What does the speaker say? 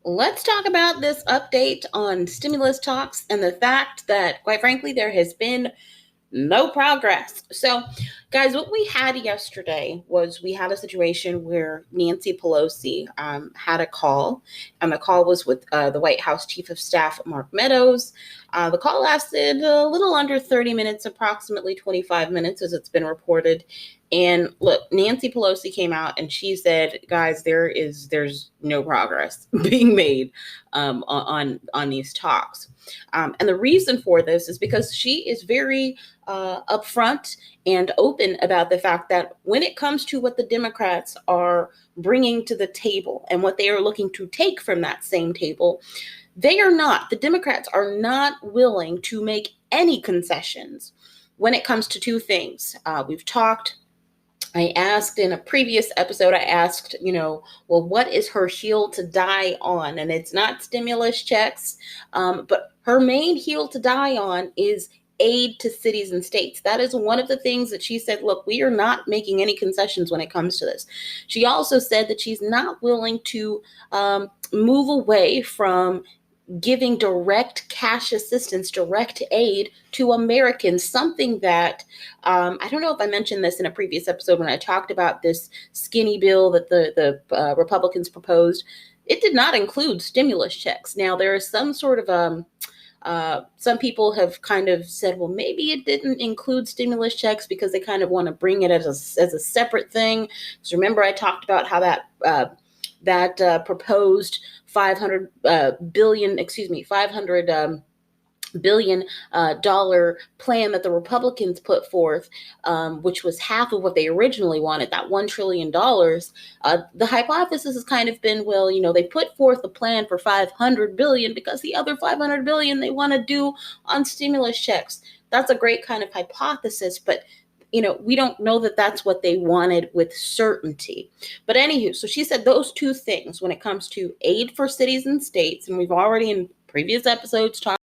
Let's talk about this update on stimulus talks and the fact that, quite frankly, there has been no progress. So, guys, what we had yesterday was we had a situation where Nancy Pelosi had a call, and the call was with the White House Chief of Staff, Mark Meadows. The call lasted a little under 30 minutes, approximately 25 minutes, as it's been reported. And look, Nancy Pelosi came out and she said, "Guys, there's no progress being made on these talks." And the reason for this is because she is very upfront and open about the fact that when it comes to what the Democrats are bringing to the table and what they are looking to take from that same table, the Democrats are not willing to make any concessions when it comes to two things. I asked in a previous episode, what is her hill to die on? And it's not stimulus checks, but her main hill to die on is aid to cities and states. That is one of the things that she said, look, we are not making any concessions when it comes to this. She also said that she's not willing to move away from giving direct cash assistance, direct aid to Americans, something that I don't know if I mentioned this in a previous episode when I talked about this skinny bill that the Republicans proposed. It did not include stimulus checks. Now, there is some sort of some people have kind of said, well, maybe it didn't include stimulus checks because they kind of want to bring it as a separate thing. Because remember, I talked about how that proposed $500 billion dollar plan that the Republicans put forth, which was half of what they originally wanted, that $1 trillion. The hypothesis has kind of been, well, they put forth a plan for $500 billion because the other $500 billion they want to do on stimulus checks. That's a great kind of hypothesis, but we don't know that that's what they wanted with certainty. But anywho, so she said those two things when it comes to aid for cities and states, and we've already in previous episodes talked